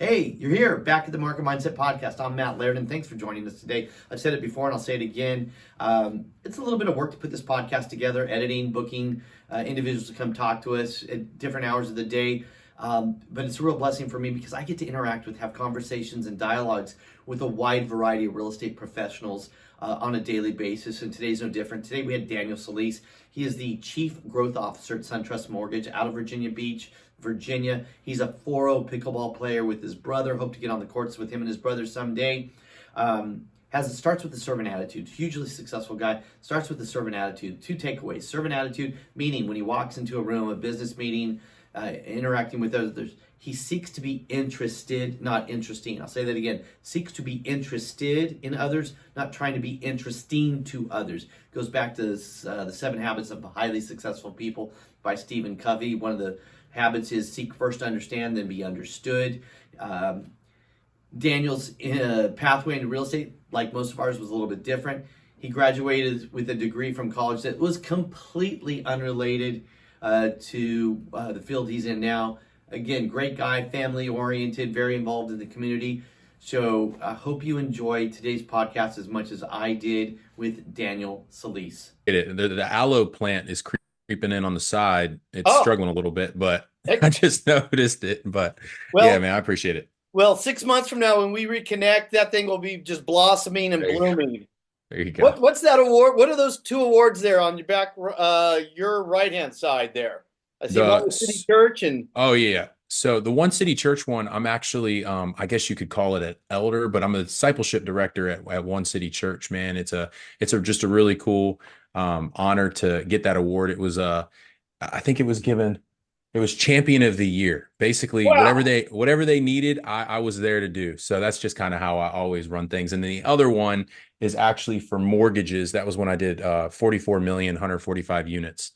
Hey, you're here back at the Market Mindset Podcast. I'm Matt Laird, and thanks for joining us today. I've said it before and I'll say it again. It's a little bit of work to put this podcast together, editing, booking individuals to come talk to us at different hours of the day. But it's a real blessing for me because I get to interact with, have conversations and dialogues with a wide variety of real estate professionals on a daily basis. And today's no different. Today we had Daniel Solis. He is the Chief Growth Officer at SunTrust Mortgage out of Virginia Beach, Virginia. He's a 4-0 pickleball player with his brother. Hope to get on the courts with him and his brother someday. Starts with the servant attitude. Hugely successful guy. Starts with the servant attitude. 2 takeaways. Servant attitude, meaning when he walks into a room, a business meeting, interacting with others, he seeks to be interested, not interesting. I'll say that again. Seeks to be interested in others, not trying to be interesting to others. Goes back to the 7 Habits of Highly Successful People by Stephen Covey. One of the habits is seek first to understand, then be understood. Daniel's pathway into real estate, like most of ours, was a little bit different. He graduated with a degree from college that was completely unrelated to the field he's in now. Again, great guy, family oriented, very involved in the community. So I hope you enjoyed today's podcast as much as I did with Daniel Solis. The aloe plant is creeping in on the side. It's Oh, struggling a little bit, but heck, I just noticed it. But yeah, well, man, I appreciate it. well, 6 months from now, when we reconnect, that thing will be just blossoming and There you go. blooming. There you go. What's that award? What are those 2 awards there on your back, your right hand side there? I see one with City The Church and Oh yeah. So the One City Church one, I'm actually I guess you could call it an elder, but I'm a discipleship director at One City Church, man. It's just a really cool honor to get that award. It was I think it was champion of the year. Basically, wow. whatever they needed, I was there to do. So that's just kind of how I always run things. And then the other one is actually for mortgages. That was when I did 44 million, 145 units.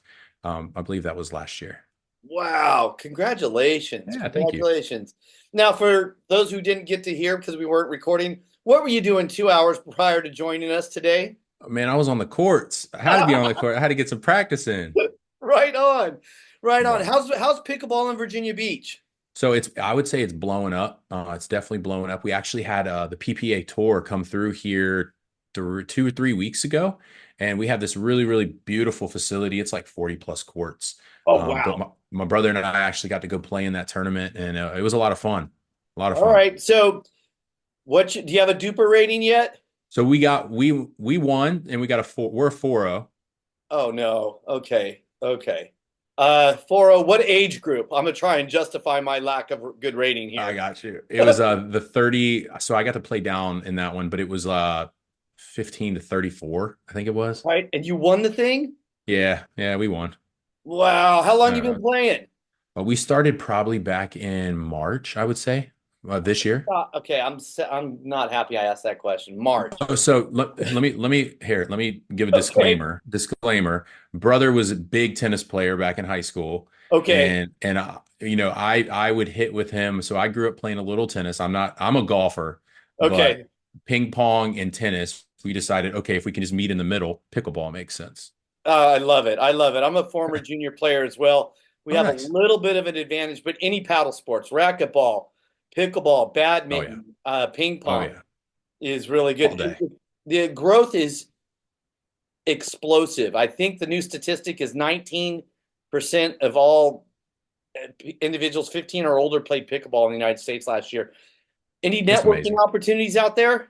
I believe that was last year. Wow, congratulations. Yeah, thank you. Congratulations. Now, for those who didn't get to hear because we weren't recording, what were you doing 2 hours prior to joining us today? Man, I was on the courts. I had to be on the court. I had to get some practice in. Right on. Right on. But How's pickleball in Virginia Beach? so I would say it's blowing up. It's definitely blowing up. We actually had the PPA tour come through here 2 or 3 weeks ago, and we have this really, really beautiful facility. It's like 40 plus courts. Oh, But wow. my brother and I actually got to go play in that tournament, and it was a lot of fun. A lot of All fun. right. So, do you have a duper rating yet? So we won, and we got a four. We're a 4-0. Oh no. Okay. Okay. 40, what age group? I'm gonna try and justify my lack of good rating I here. got you. It was the 30. So I got to play down in that one, but it was 15 to 34, I think it was. Right. And you won the thing? Yeah, yeah, we won. Wow. How long you Uh, been playing? we started probably back in March, I would say, this year. Okay, I'm not happy I asked that question. March. Oh, so let me give a Okay. disclaimer. Brother was a big tennis player back in high school, Okay. and I would hit with him. So I grew up playing a little tennis. I'm a golfer, but Okay. ping pong and tennis, we decided, okay, if we can just meet in the middle, pickleball makes sense. I love it. I love it. I'm a former junior player as well. We Oh, have a nice. little bit of an advantage, but any paddle sports, racquetball, pickleball, Oh yeah. badminton, ping Oh pong yeah. is really All good. day. The growth is explosive. I think the new statistic is 19% of all individuals 15 or older played pickleball in the United States last year. Any It's networking amazing. opportunities out there?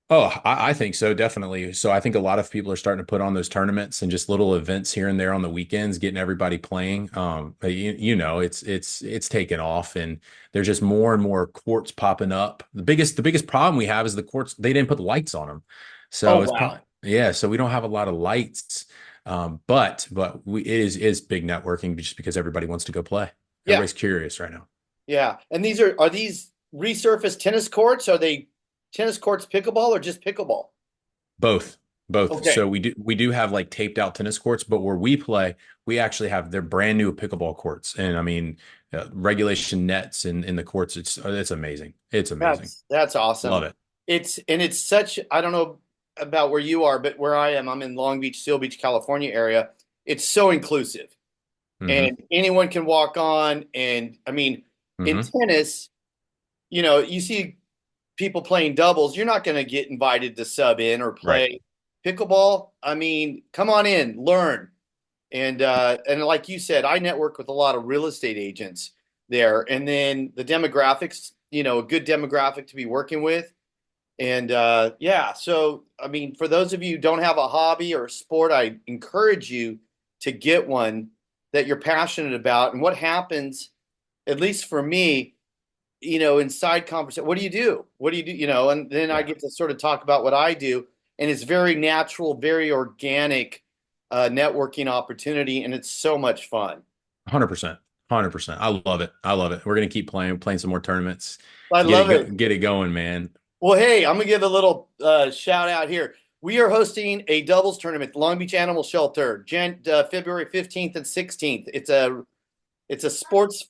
Oh, I think so, definitely. So I think a lot of people are starting to put on those tournaments and just little events here and there on the weekends, getting everybody playing. But it's taken off, and there's just more and more courts popping up. The biggest problem we have is the courts, they didn't put lights on them. Oh, So it's wow. probably, yeah, so we don't have a lot of lights. But it is big networking just because everybody wants to go play. Yeah. Everybody's curious right now. Yeah. And are these resurfaced tennis courts? Are they tennis courts pickleball or just pickleball? Both, both. Okay. So we do have like taped out tennis courts, but where we play, we actually have their brand new pickleball courts, and I mean, regulation nets in the courts. It's amazing. It's amazing. That's Love awesome. it. It's such, I don't know about where you are, but where I am, I'm in Long Beach, Seal Beach, California area. It's so inclusive Hmm. and anyone can walk on. And I mean, in Hmm. tennis, you see people playing doubles, you're not going to get invited to sub in or Right. play pickleball. I mean, come on in, learn. And like you said, I network with a lot of real estate agents there, and then the demographics, a good demographic to be working with. And yeah, so I mean, for those of you who don't have a hobby or a sport, I encourage you to get one that you're passionate about. And what happens, at least for me, inside conversation, what do you do? What do you do? And then I Yeah. get to sort of talk about what I do, and it's very natural, very organic networking opportunity, and it's so much fun. 100%. 100%. I love it. I love it. We're going to keep playing some more tournaments. I love it. Get it going, man. Well, hey, I'm gonna give a little shout out here. We are hosting a doubles tournament, Long Beach Animal Shelter, February 15th and 16th. It's a sports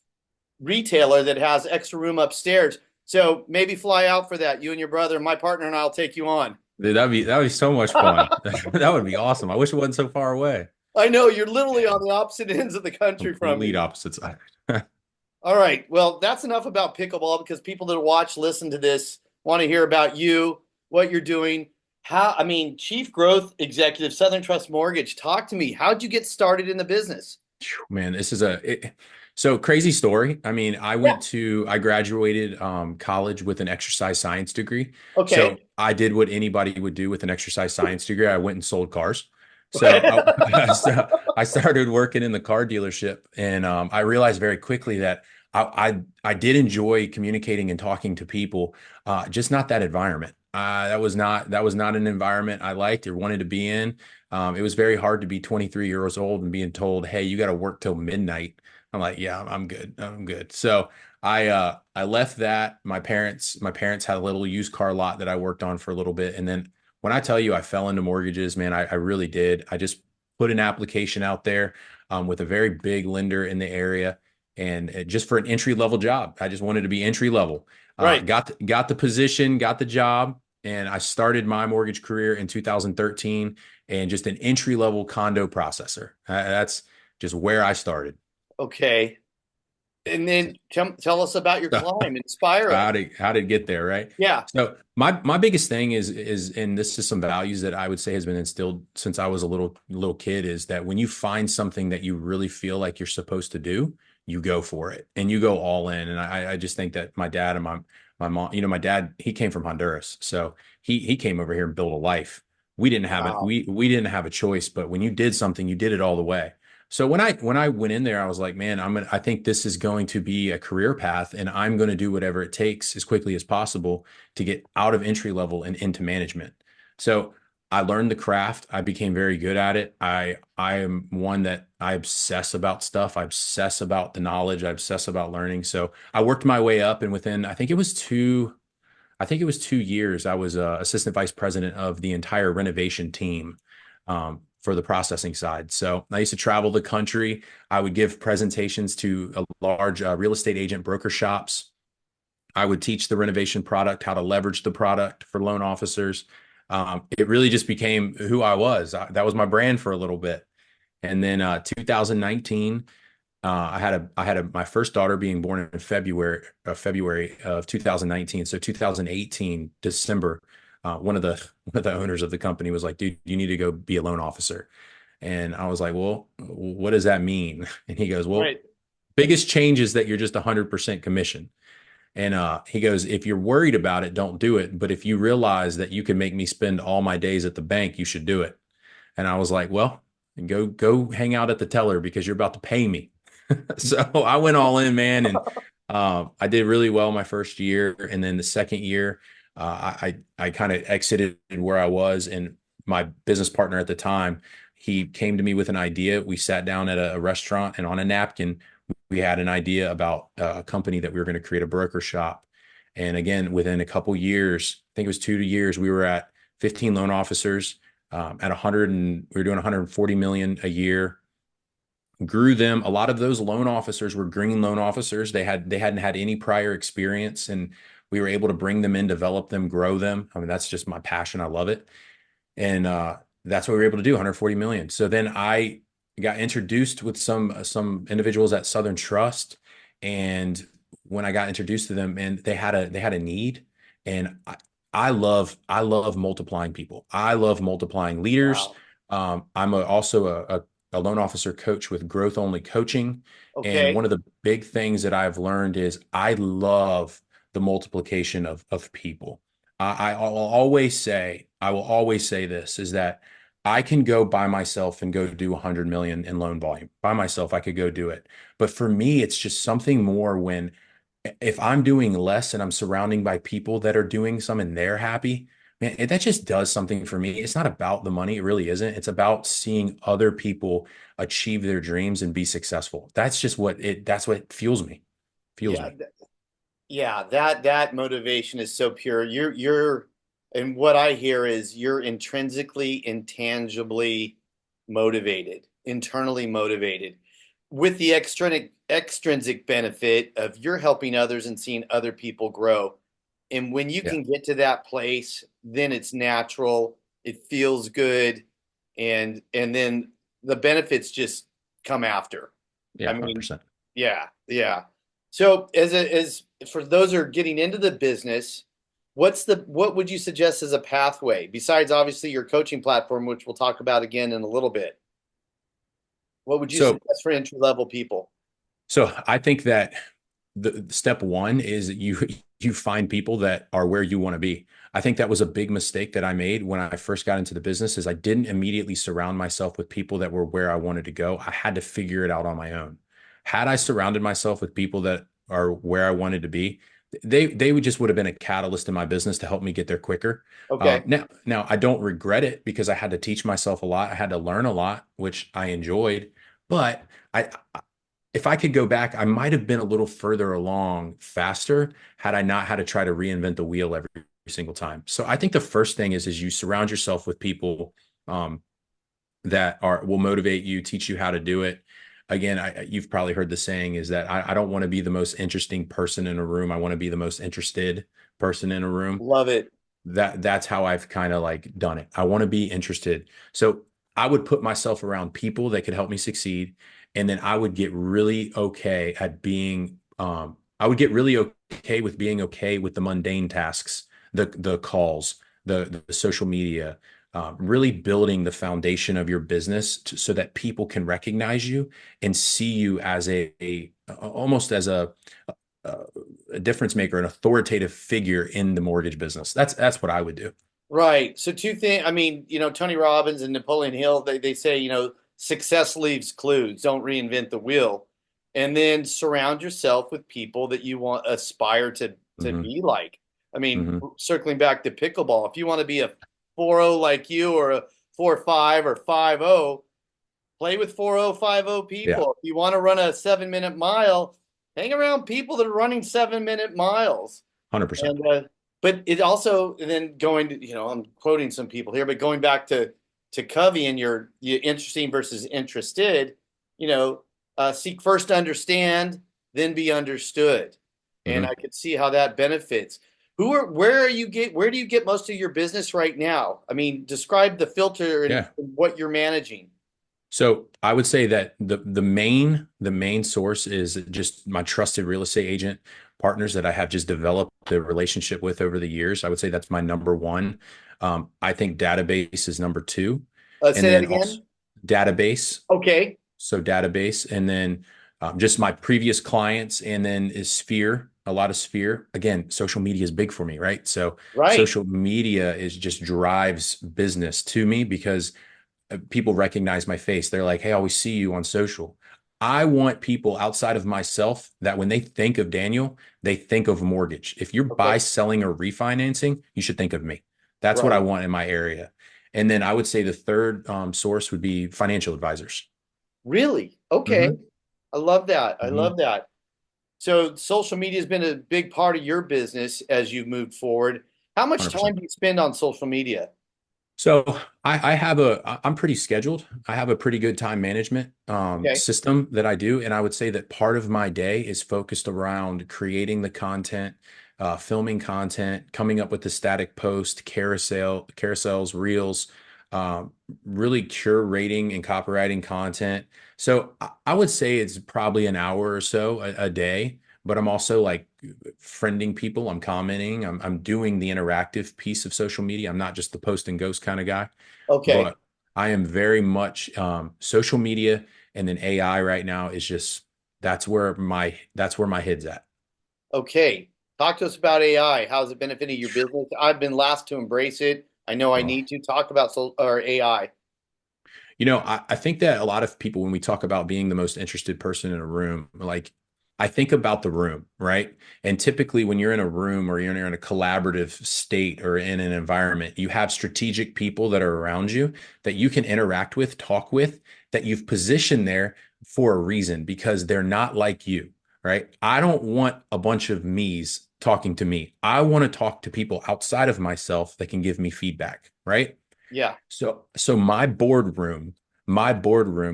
retailer that has extra room upstairs. So maybe fly out for that. You and your brother, my partner, and I'll take you on. Dude, that'd be so much fun. That would be awesome. I wish it wasn't so far away. I know you're literally Man, on the opposite ends of the country from complete me. opposite side. All right. Well, that's enough about pickleball because people that watch, listen to this, want to hear about you, what you're doing. I mean, Chief Growth Executive, Southern Trust Mortgage. Talk to me. How'd you get started in the business? Man, this is so crazy story. I mean, Yeah. I graduated college with an exercise science degree. So Okay. I did what anybody would do with an exercise science degree. I went and sold cars. So so I started working in the car dealership, and I realized very quickly that I did enjoy communicating and talking to people, just not that environment. That was not an environment I liked or wanted to be in. It was very hard to be 23 years old and being told, "Hey, you got to work till midnight." I'm like, "Yeah, I'm good. I'm good." So I left that. My parents had a little used car lot that I worked on for a little bit, and then when I tell you I fell into mortgages, man, I really did. I just put an application out there with a very big lender in the area, and just for an entry level job. I just wanted to be entry level. Right. Got the position, got the job, and I started my mortgage career in 2013 and just an entry level condo processor. That's just where I started. Okay. And then tell us about your So, climb. Inspire us. how did it get there, right? Yeah. So my biggest thing is and this is some values that I would say has been instilled since I was a little kid, is that when you find something that you really feel like you're supposed to do, you go for it and you go all in. And I just think that my dad and my mom, my dad, he came from Honduras, so he came over here and built a life. We didn't have it. Wow. We didn't have a choice, but when you did something, you did it all the way. So when I went in there, I was like, man, I think this is going to be a career path, and I'm going to do whatever it takes as quickly as possible to get out of entry level and into management. So I learned the craft. I became very good at it. I am one that I obsess about stuff. I obsess about the knowledge. I obsess about learning. So I worked my way up, and within I think it was 2 years, I was assistant vice president of the entire renovation team for the processing side. So I used to travel the country. I would give presentations to a large real estate agent broker shops. I would teach the renovation product, how to leverage the product for loan officers. It really just became who I was. That was my brand for a little bit. And then 2019, I had my first daughter being born in February of 2019. So 2018 December, one of the owners of the company was like, "Dude, you need to go be a loan officer." And I was like, "Well, what does that mean?" And he goes, "Well, Right. biggest change is that you're just 100% commission." And he goes, "If you're worried about it, don't do it. But if you realize that you can make me spend all my days at the bank, you should do it." And I was like, "Well, go hang out at the teller because you're about to pay me." So I went all in, man, and I did really well my first year, and then the second year, I kind of exited where I was, and my business partner at the time, he came to me with an idea. We sat down at a restaurant, and on a napkin, we had an idea about a company that we were going to create a broker shop. And again, within a couple years, I think it was 2 years, we were at 15 loan officers at 100, and we were doing 140 million a year. Grew them. A lot of those loan officers were green loan officers. They hadn't had any prior experience, and we were able to bring them in, develop them, grow them. I mean, that's just my passion. I love it. And that's what we were able to do, 140 million. So then I got introduced with some individuals at Southern Trust, and when I got introduced to them, and they had a need, and I love multiplying people. I love multiplying leaders. Wow. I'm also a loan officer coach with growth only coaching. And one Okay. of the big things that I've learned is I love the multiplication of people. I will always say this is that I can go by myself and go do 100 million in loan volume by myself. I could go do it. But for me, it's just something more when if I'm doing less and I'm surrounding by people that are doing some and they're happy, man, that just does something for me. It's not about the money. It really isn't. It's about seeing other people achieve their dreams and be successful. That's what fuels me. Fuels Yeah. me. Yeah, that motivation is so pure. And what I hear is you're intrinsically, intangibly motivated, internally motivated, with the extrinsic benefit of you're helping others and seeing other people grow. And when you Yeah. can get to that place, then it's natural, it feels good, and then the benefits just come after. Yeah. I mean, 100%. yeah, yeah. So as for those who are getting into the business, what would you suggest as a pathway besides obviously your coaching platform, which we'll talk about again in a little bit? What would you So suggest for entry level people? So I think that the step one is you find people that are where you want to be. I think that was a big mistake that I made when I first got into the business is I didn't immediately surround myself with people that were where I wanted to go. I had to figure it out on my own. Had I surrounded myself with people that are where I wanted to be, they would have been a catalyst in my business to help me get there quicker. Okay. Now I don't regret it because I had to teach myself a lot. I had to learn a lot, which I enjoyed, but I if I could go back, I might have been a little further along faster had I not had to try to reinvent the wheel every single time. So I think the first thing is you surround yourself with people um, that are will motivate you, teach you how to do it. Again, you've probably heard the saying is that I don't want to be the most interesting person in a room. I want to be the most interested person in a room. Love it. That's how I've kind of like done it. I want to be interested. So I would put myself around people that could help me succeed. And then I would get really okay at being, I would get really okay with being okay with the mundane tasks, the calls, the social media, really building the foundation of your business so that people can recognize you and see you as almost as uh, a difference maker, an authoritative figure in the mortgage business. That's what I would do. Right. So two things. I mean, Tony Robbins and Napoleon Hill, they say, success leaves clues. Don't reinvent the wheel. And then surround yourself with people that you want aspire to Hmm. be like. I mean, Hmm. circling back to pickleball, if you want to be a 4-0 like you or a 4-5 or 5-0, play with 4-0, 5-0 Yeah, people. If you want to run a 7-minute mile, hang around people that are running 7-minute miles. 100%. And but it also then going to I'm quoting some people here, but going back to Covey and your interesting versus interested, seek first to understand, then be understood, and I Hmm. could see how that benefits. Where do you get most of your business right now? I mean, describe the filter and Yeah. what you're managing. So I would say that the main source is just my trusted real estate agent partners that I have just developed a relationship with over the years. I would say that's my number one. I think database is number two, and Say that then also again. database. Okay. So database, and then just my previous clients, and then is Sphere, a lot of Sphere. Again, social media is big for me, right? So Right. social media is just drives business to me because people recognize my face. They're like, "Hey, I always see you on social." I want people outside of myself that when they think of Daniel, they think of mortgage. If you're buy, Okay. selling, or refinancing, you should think of me. That's what I Right. want in my area. And then I would say the third source would be financial advisors. Really? Okay. Hmm. I love that. I Hmm. love that. So social media has been a big part of your business as you've moved forward. How much time 100%. do you spend on social media? So I'm pretty scheduled. I have a pretty good time management Okay. system that I do. And I would say that part of my day is focused around creating the content, filming content, coming up with the static post, carousels, reels, um, really curating and copywriting content. So I would say it's probably an hour or so a day. but I'm also like friending people. I'm commenting. I'm doing the interactive piece of social media. I'm not just the post and ghost kind of guy, Okay. but I am very much social media, and then AI right now is just that's where my head's at. Okay. Talk to us about AI. How's it benefiting your business? I've been last to embrace it. I know I Oh. need to talk about AI. I think that a lot of people, when we talk about being the most interested person in a room, like I think about the room, right? And typically, when you're in a room or you're in a collaborative state or in an environment, you have strategic people that are around you that you can interact with, talk with, that you've positioned there for a reason because they're not like you, right? I don't want a bunch of me's talking to me. I want to talk to people outside of myself that can give me feedback, right? Yeah. So my boardroom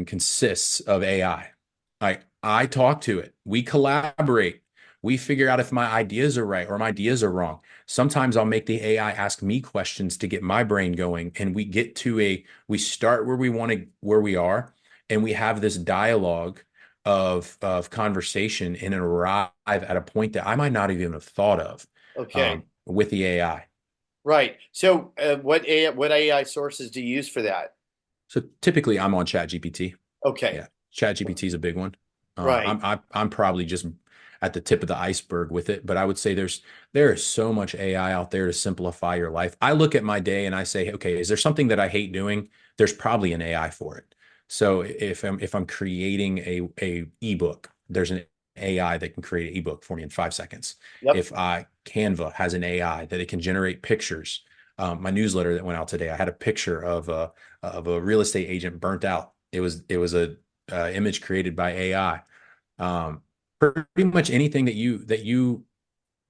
consists of AI. I talk to it. We collaborate. We figure out if my ideas are right or my ideas are wrong. Sometimes I'll make the AI ask me questions to get my brain going, and we start where where we are, and we have this dialogue of conversation and arrive at a point that I might not even have thought of Okay. with the AI. Right. So, what AI sources do you use for that? So typically I'm on ChatGPT. Okay. Yeah, ChatGPT is a big one. Right. I'm probably just at the tip of the iceberg with it, but I would say there is so much AI out there to simplify your life. I look at my day and I say, okay, is there something that I hate doing? There's probably an AI for it. So if I'm creating a ebook, there's an AI that can create an ebook for me in 5 seconds. Yep. If I Canva has an AI that it can generate pictures. My newsletter that went out today, I had a picture of a real estate agent burnt out. It was a image created by AI. Um, Pretty much anything that you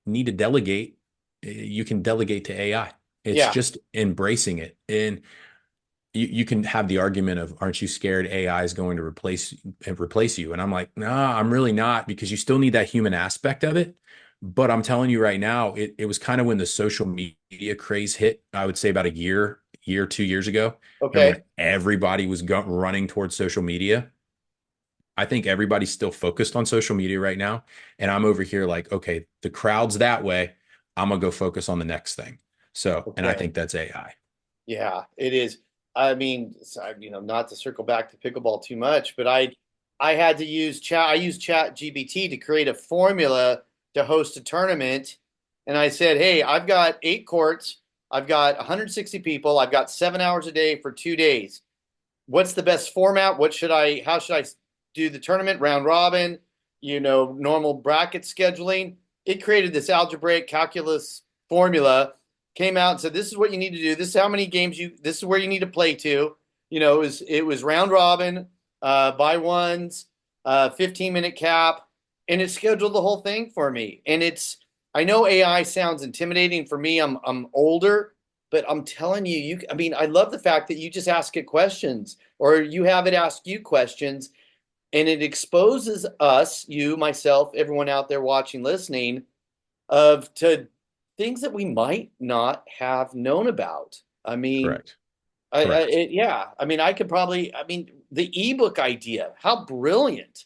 need to delegate, you can delegate to AI. It's Yeah. just embracing it. And you can have the argument of, aren't you scared AI is going to replace you? And I'm like, no, I'm really not, because you still need that human aspect of it. But I'm telling you right now, it was kind of when the social media craze hit, I would say about 2 years ago. Remember Okay. when everybody was running towards social media? I think everybody's still focused on social media right now. And I'm over here like, okay, the crowd's that way. I'm gonna go focus on the next thing. So, and I Okay. think that's AI. Yeah, it is. I mean, not to circle back to pickleball too much, but I had to use chat. I used Chat GBT to create a formula to host a tournament, and I said, "Hey, I've got 8 courts. I've got 160 people. I've got 7 hours a day for 2 days. What's the best format? How should I do the tournament? Round robin, normal bracket scheduling." It created this algebraic calculus formula, came out and said, "This is what you need to do. This is how many games this is where you need to play to." It was round robin, by ones, 15-minute cap, and it scheduled the whole thing for me. And I know AI sounds intimidating for me. I'm older, but I'm telling you, I mean, I love the fact that you just ask it questions or you have it ask you questions, and it exposes us, you, myself, everyone out there watching, listening, of to things that we might not have known about. I mean, Correct. Correct. yeah. I mean, the ebook idea, how brilliant.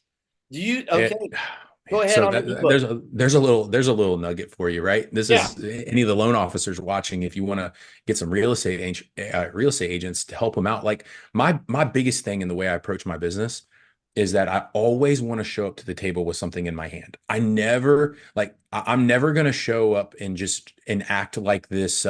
Do you, okay, It, go man, ahead so on the that, ebook. there's a little nugget for you, right? This Yeah, is any of the loan officers watching. If you want to get some real estate agents to help them out, like my biggest thing in the way I approach my business is that I always want to show up to the table with something in my hand. I'm never going to show up and act like this,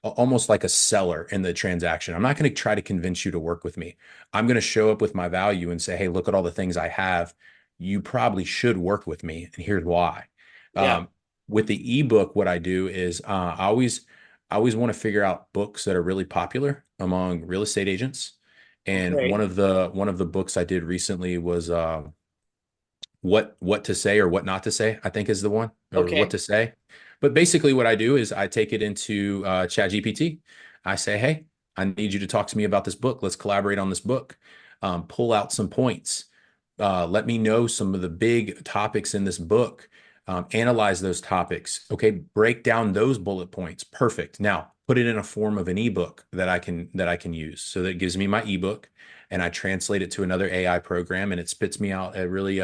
almost like a seller in the transaction. I'm not going to try to convince you to work with me. I'm going to show up with my value and say, hey, look at all the things I have. You probably should work with me, and here's why. yeah, Um, with the ebook, what I do is I always want to figure out books that are really popular among real estate agents. And okay, one of the books I did recently was what to say or what not to say, I think is the one, or what okay, to say. But basically what I do is I take it into Chat GPT. I say, hey, I need you to talk to me about this book. Let's collaborate on this book. Pull out some points. Let me know some of the big topics in this book. Analyze those topics. Okay, break down those bullet points. Perfect. Now put it in a form of an ebook that I can use. So that gives me my ebook, and I translate it to another AI program, and it spits me out a really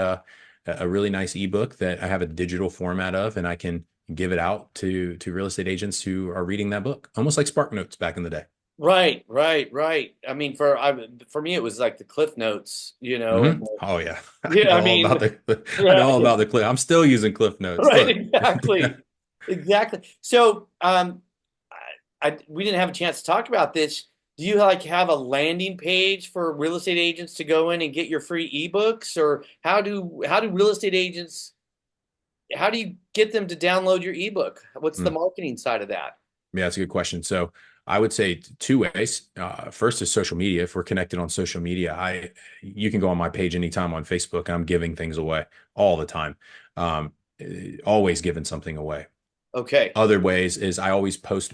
a really nice ebook that I have a digital format of, and I can give it out to real estate agents who are reading that book, almost like Spark Notes back in the day. Right, right, right. I mean, for me, it was like the Cliff Notes, and Oh yeah, yeah, I mean, I know yeah, all about the Cliff. I'm still using Cliff Notes. right, Look. exactly, exactly. So, we didn't have a chance to talk about this. Do you like have a landing page for real estate agents to go in and get your free ebooks, or how do real estate agents, how do you get them to download your ebook? What's the Mm. marketing side of that? Yeah, that's a good question. So I would say two ways. First is social media. If we're connected on social media, you can go on my page anytime on Facebook, and I'm giving things away all the time. Always giving something away. Okay, Other ways is I always post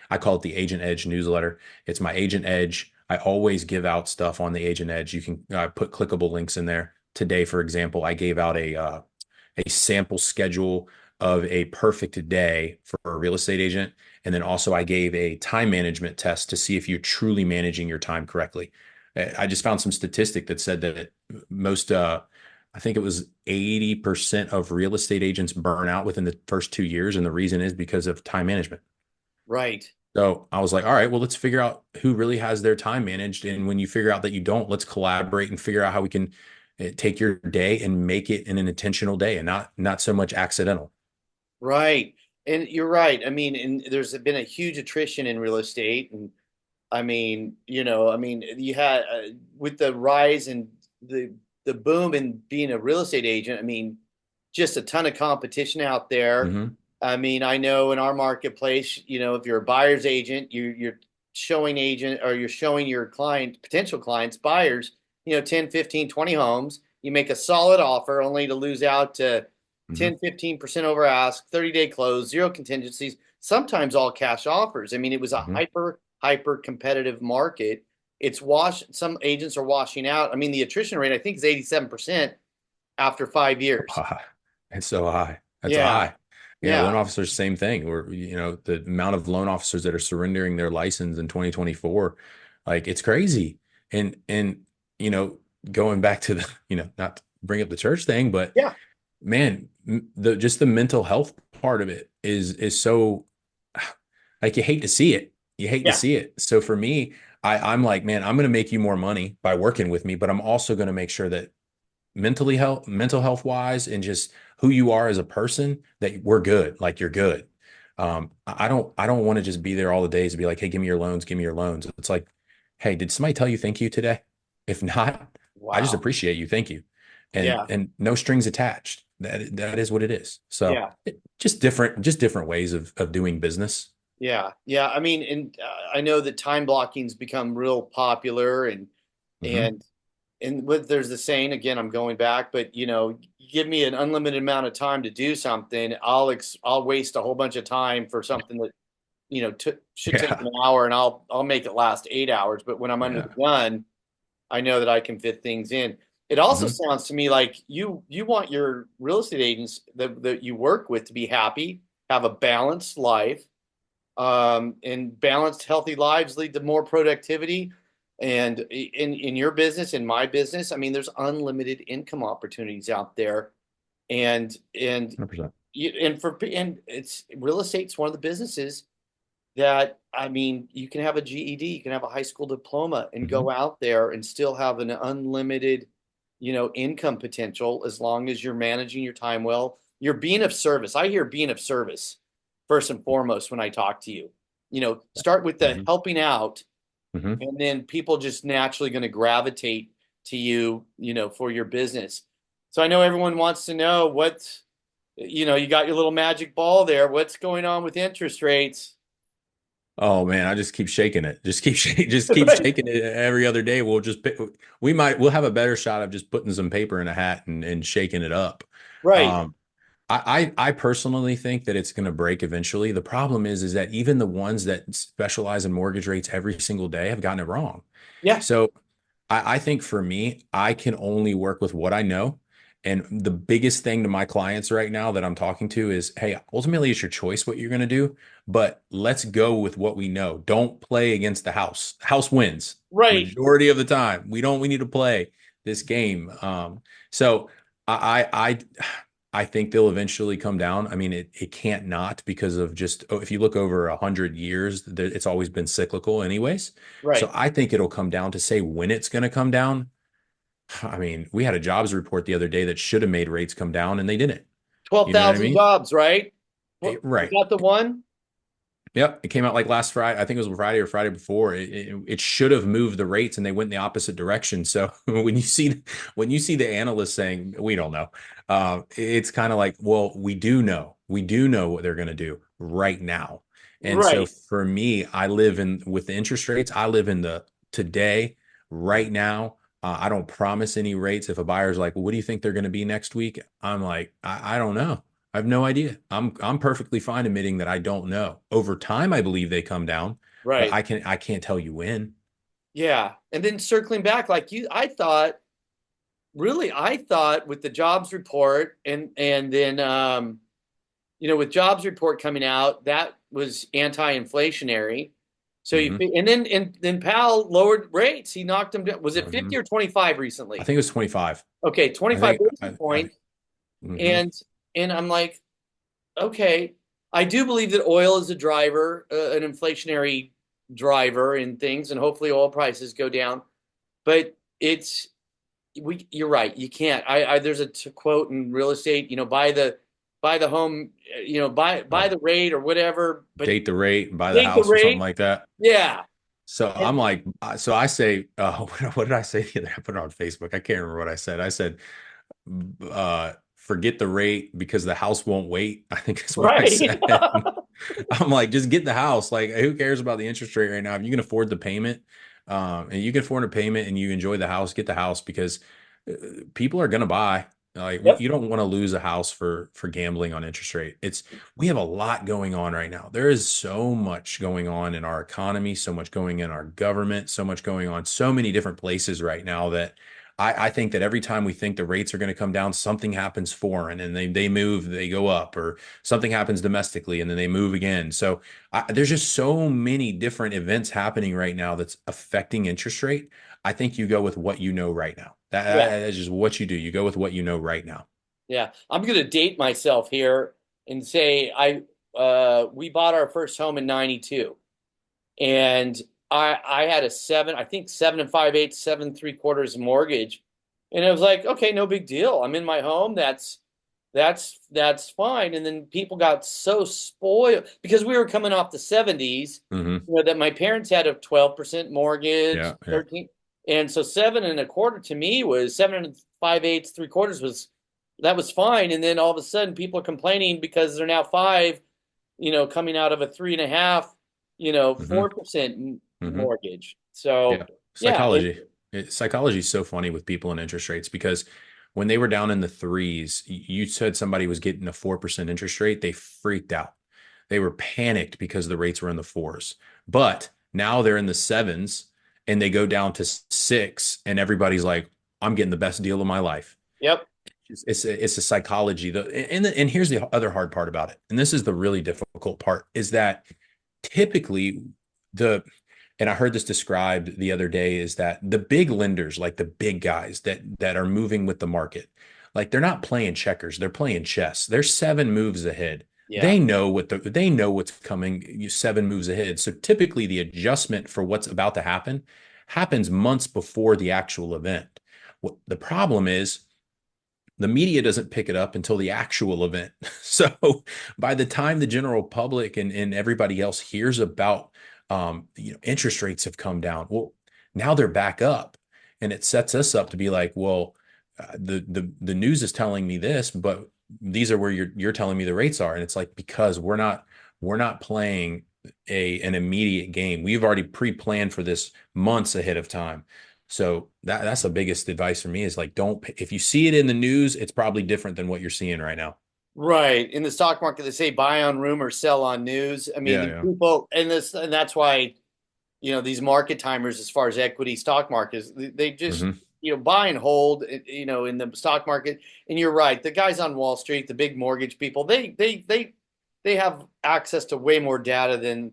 I call it the Agent Edge newsletter. It's my Agent Edge. I always give out stuff on the Agent Edge. You can put clickable links in there. Today, for example, I gave out a sample schedule of a perfect day for a real estate agent. And then also I gave a time management test to see if you're truly managing your time correctly. I just found some statistic that said that most, I think it was 80% of real estate agents burn out within the first 2 years. And the reason is because of time management. right. So I was like, all right, well, let's figure out who really has their time managed. And when you figure out that you don't, let's collaborate and figure out how we can take your day and make it an intentional day and not so much accidental. Right. And you're right. I mean, and there's been a huge attrition in real estate. And you had with the rise and the boom in being a real estate agent, I mean, just a ton of competition out there. Hmm. I mean, I know in our marketplace, if you're a buyer's agent, you're showing agent or you're showing your potential clients, buyers, 10, 15, 20 homes. You make a solid offer only to lose out to Hmm. 10, 15% over ask, 30-day close, zero contingencies, sometimes all cash offers. I mean, it was a Hmm. hyper competitive market. Some agents are washing out. I mean, the attrition rate, I think, is 87% after 5 years. High. It's so high. That's Yeah. high. Yeah, Yeah. loan officers, same thing. Where the amount of loan officers that are surrendering their license in 2024, like it's crazy. And you know, going back to the not to bring up the church thing, but Yeah. man, the just the mental health part of it is so like you hate to see it. You hate to Yeah. see it. So for me, I'm like, man, I'm going to make you more money by working with me, but I'm also going to make sure that mental health wise, and just who you are as a person, that we're good. Like you're good. I don't want to just be there all the days and be like, hey, give me your loans, give me your loans. It's like, hey, did somebody tell you thank you today? If not, I just Wow. appreciate you. Thank you. And Yeah. and no strings attached. That is what it is. So Yeah. just different ways of doing business. Yeah. Yeah. I mean, and I know that time blocking's become real popular, Hmm. and there's the saying again, I'm going back, but give me an unlimited amount of time to do something, I'll waste a whole bunch of time for something that should take Yeah. an hour, and I'll make it last 8 hours. But when I'm under the Yeah. gun, I know that I can fit things in. It also Hmm. sounds to me like you want your real estate agents that you work with to be happy, have a balanced life, and balanced, healthy lives lead to more productivity. And in your business, in my business, I mean, there's unlimited income opportunities out there, and 100%. and it's real estate's one of the businesses that, I mean, you can have a GED, you can have a high school diploma and Hmm. go out there and still have an unlimited, income potential as long as you're managing your time well. You're being of service. I hear being of service first and foremost when I talk to you. Start with the Hmm. helping out, Hmm. and then people just naturally going to gravitate to you, for your business. So I know everyone wants to know you got your little magic ball there. What's going on with interest rates? Oh man, I just keep shaking it. Just keep shaking it every other day. We'll have a better shot of just putting some paper in a hat and shaking it up. Right. Um, I personally think that it's going to break eventually. The problem is that even the ones that specialize in mortgage rates every single day have gotten it wrong. Yeah. So I think for me, I can only work with what I know. And the biggest thing to my clients right now that I'm talking to is, hey, ultimately it's your choice what you're going to do, but let's go with what we know. Don't play against the house. House wins Right. majority of the time. We need to play this game. So I I think they'll eventually come down. I mean, it can't not because of just if you look over 100 years, it's always been cyclical, anyways. So Right. I think it'll come down. To say when it's going to come down. I mean, we had a jobs report the other day that should have made rates come down, and they didn't. You know what I 12,000 mean? jobs, right? What, is Right. that the one? Yep, it came out like last Friday. I think it was Friday or Friday before. It should have moved the rates, and they went in the opposite direction. So when you see the analysts saying we don't know, it's kind of like, well, we do know what they're going to do right now. And so Right. for me, I live in with the interest rates. I live in the today, right now. I don't promise any rates. If a buyer's like, well, what do you think they're going to be next week? I'm like, I don't know. I have no idea. I'm perfectly fine admitting that I don't know. Over time, I believe they come down, but Right. I can't tell you when. Yeah. And then circling back, like you, I thought with the jobs report and then with jobs report coming out, that was anti-inflationary. So you Hmm. and then Powell lowered rates. He knocked them down. Was it Hmm. 50 or 25 I recently? think it was 25. Okay, I 25 think basis points. hmm. And I'm like, okay, I do believe that oil is a driver, an inflationary driver in things, and hopefully oil prices go down. But you're right. You can't. There's a quote in real estate. Buy the home. Buy Oh, the rate or whatever. But date the rate and buy the take the house or something rate. like that. Yeah. So And, I'm like, so I say, what did I say the other? I put it on Facebook. I can't remember what I said. I said, forget the rate because the house won't wait. I think is what I right. said. I'm like, just get the house. Like, who cares about the interest rate right now? If you can afford the payment, and you can afford a payment and you enjoy the house, get the house because uh, people are gonna buy. Like, Yep. you don't want to lose a house for gambling on interest rate. We have a lot going on right now. There is so much going on in our economy, so much going in our government, so much going on, so many different places right now that I think that every time we think the rates are going to come down, something happens foreign and they move, they go up, or something happens domestically and then they move again. So there's just so many different events happening right now that's affecting interest rate. I think you go with what you know right now. Yeah. That's just what you do. You go with what you know right now. Yeah. I'm gonna date myself here and say we bought our first home in '92. And I had a seven, I think 7 and 5/8, 7 3/4 mortgage. And it was like, okay, no big deal. I'm in my home. That's fine. And then people got so spoiled because we were coming off the 70s, Hmm. that my parents had a 12% mortgage, Yeah, yeah. 13. And so 7 1/4 to me was 7 and 5/8, 3/4 that was fine. And then all of a sudden people are complaining because they're now five, coming out of a 3.5, Hmm. 4% Hmm. mortgage. So Yeah, yeah, psychology is so funny with people and interest rates because when they were down in the threes, you said somebody was getting a 4% interest rate, they freaked out. They were panicked because the rates were in the fours. But now they're in the sevens and they go down to six, and everybody's like, I'm getting the best deal of my life. yep, It's a psychology. And here's the other hard part about it. And this is the really difficult part is that typically the and I heard this described the other day is that the big lenders, like the big guys that are moving with the market, like they're not playing checkers, they're playing chess. They're 7 moves ahead. yeah, They know what's coming 7 moves ahead. So typically the adjustment for what's about to happen happens months before the actual event. What the problem is the media doesn't pick it up until the actual event. So by the time the general public and everybody else hears about, interest rates have come down. Well, now they're back up, and it sets us up to be like, well, the news is telling me this, but these are where you're telling me the rates are, and it's like because we're not playing an immediate game. We've already pre-planned for this months ahead of time. So that's the biggest advice for me is like don't if you see it in the news, it's probably different than what you're seeing right now. right. In the stock market, they say buy on rumor, sell on news. I mean, Yeah, the yeah. people and that's why these market timers, as far as equity stock markets, they just Hmm. buy and hold. In the stock market. And you're right, the guys on Wall Street, the big mortgage people, they have access to way more data than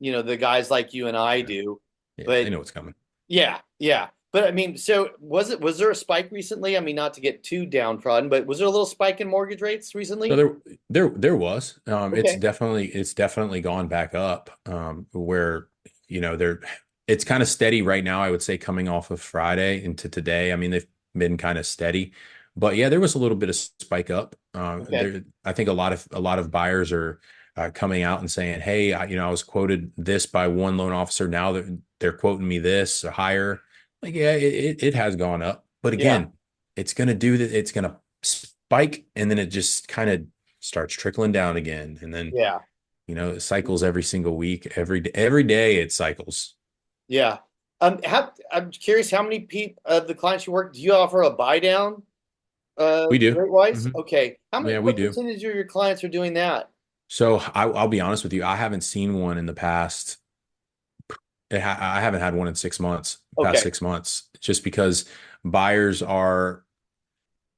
the guys like you and I Yeah, do. yeah, they But know what's coming. yeah, yeah. But I mean, so was there a spike recently? I mean, not to get too downtrodden, but was there a little spike in mortgage rates So recently? there was, Okay. it's definitely gone back up, where, there, it's kind of steady right now, I would say, coming off of Friday into today. I mean, they've been kind of steady, but yeah, there was a little bit of spike up. Okay. I think a lot of buyers are coming out and saying, hey, I was quoted this by one loan officer. Now they're quoting me this or higher. Like, yeah, it has gone up, but Yeah. again, it's going to do that. It's going to spike and then it just kind of starts trickling down again. And then, Yeah. it cycles every single week, every day it cycles. Yeah. I'm curious how many people of the clients you work, do you offer a buy down We do. rate wise? hmm Okay. Yeah, we What do. percentage of your clients are doing that? So I'll be honest with you. I haven't seen one in the past. I haven't had one in 6 months, past Okay. 6 months, just because buyers are,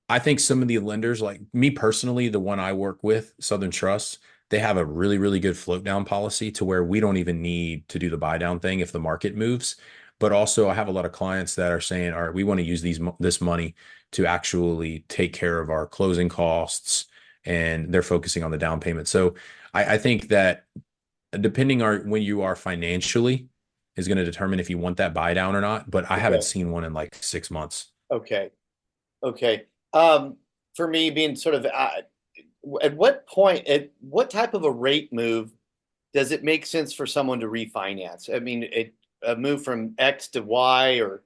I think some of the lenders, like me personally, the one I work with, Southern Trust, they have a really, really good float down policy to where we don't even need to do the buy down thing if the market moves. But also, I have a lot of clients that are saying, all right, we want to use this money to actually take care of our closing costs, and they're focusing on the down payment. So I think that depending on when you are financially is going to determine if you want that buy down or not. But I haven't Okay. seen one in like 6 months. Okay. Okay. Um, for me being sort of at what point, at what type of a rate move does it make sense for someone to refinance? I mean, a move from X to Y, or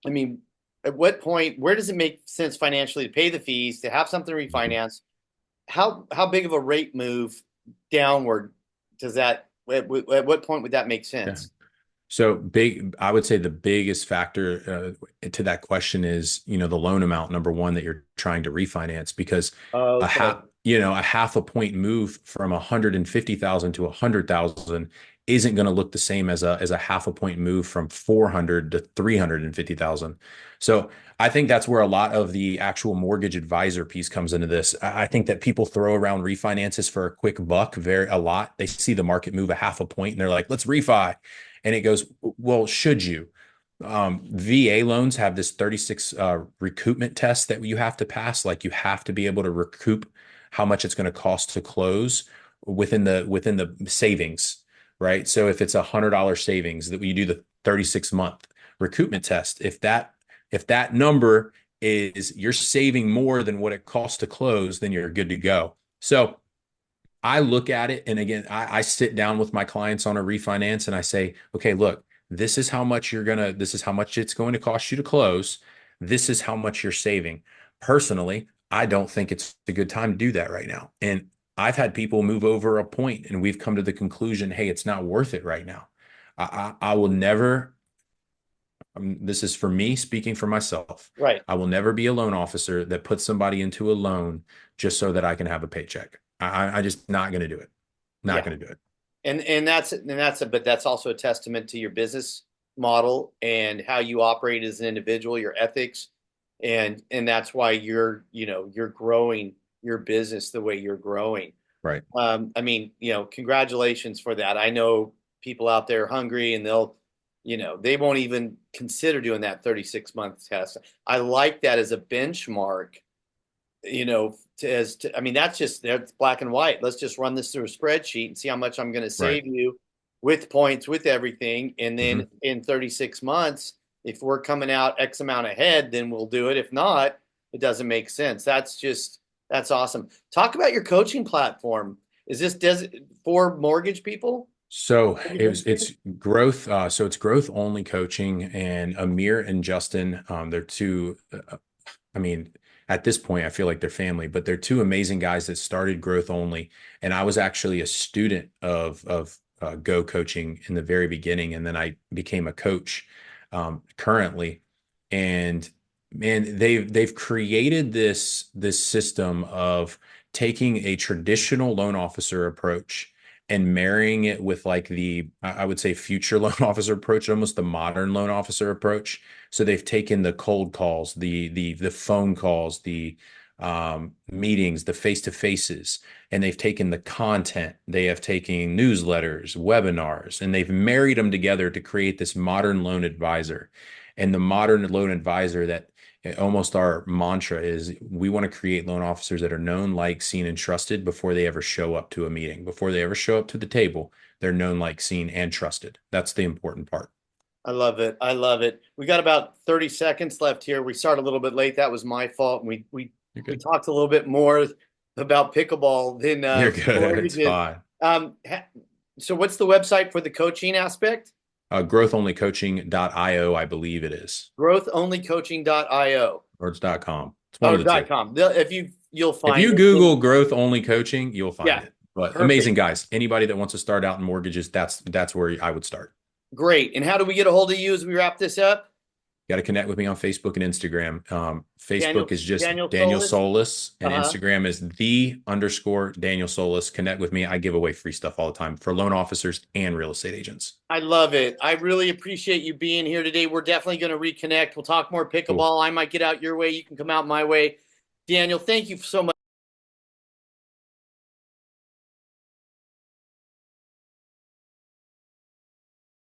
I mean, at what point, where does it make sense financially to pay the fees to have something Mhm. refinanced? How big of a rate move downward does that? At what point would that make Yeah. sense? So big, I would say the biggest factor to that question is, the loan amount, number one, that you're trying to refinance, because Okay. a half a point move from 150,000 to 100,000 isn't going to look the same as a half a point move from 400 to 350,000. So I think that's where a lot of the actual mortgage advisor piece comes into this. I think that people throw around refinances for a quick buck a lot. They see the market move a half a point and they're like, let's refi. And it goes, well, should you? VA loans have this 36 recoupment test that you have to pass. Like, you have to be able to recoup how much it's going to cost to close within the savings, right? So if it's $100 savings, that you do the 36-month recoupment test. If that number is, you're saving more than what it costs to close, then you're good to go. So I look at it, and again, I sit down with my clients on a refinance and I say, okay, look, this is how much it's going to cost you to close. This is how much you're saving. Personally, I don't think it's a good time to do that right now. And I've had people move over a point and we've come to the conclusion, hey, it's not worth it right now. I will never, this is for me speaking for myself. Right. I will never be a loan officer that puts somebody into a loan just so that I can have a paycheck. I just not going to do it. Not Yeah. going to do it. But that's also a testament to your business model and how you operate as an individual, your ethics, and that's why you're growing your business the way you're growing. Right. I mean, congratulations for that. I know people out there hungry and they won't even consider doing that 36-month test. I like that as a benchmark, I mean, that's black and white. Let's just run this through a spreadsheet and see how much I'm going to Right. save you with points, with everything. And then hmm in 36 months, if we're coming out X amount ahead, then we'll do it. If not, it doesn't make sense. That's awesome. Talk about your coaching platform. Is this for mortgage people? So Mortgage it's industry? growth. So it's growth only coaching, and Amir and Justin, they're two. I mean, at this point, I feel like they're family, but they're two amazing guys that started growth only. And I was actually a student of Go coaching in the very beginning, and then I became a coach currently. And man, they've created this system of taking a traditional loan officer approach and marrying it with like I would say future loan officer approach, almost the modern loan officer approach. So they've taken the cold calls, the phone calls, the meetings, the face to faces, and they've taken the content. They have taken newsletters, webinars, and they've married them together to create this modern loan advisor. And the modern loan advisor, that almost our mantra is, we want to create loan officers that are known, liked, seen, and trusted before they ever show up to a meeting. Before they ever show up to the table, they're known, liked, seen, and trusted. That's the important part. I love it. I love it. We got about 30 seconds left here. We started a little bit late. That was my fault. We talked a little bit more about pickleball than You're good. It's did. fine. So what's the website for the coaching aspect? Growthonlycoaching.io, I believe it is. Growthonlycoaching.io. Or it's .com. It's one of the two. .com. You'll find if you it. Google growth only coaching, you'll find Yeah, it. But perfect. Amazing guys. Anybody that wants to start out in mortgages, that's where I would start. Great. And how do we get a hold of you as we wrap this up? Got to connect with me on Facebook and Instagram. Facebook is just Daniel Solis, and Instagram is _Daniel Solis. Connect with me. I give away free stuff all the time for loan officers and real estate agents. I love it. I really appreciate you being here today. We're definitely going to reconnect. We'll talk more pickleball. Cool. I might get out your way. You can come out my way. Daniel, thank you so much.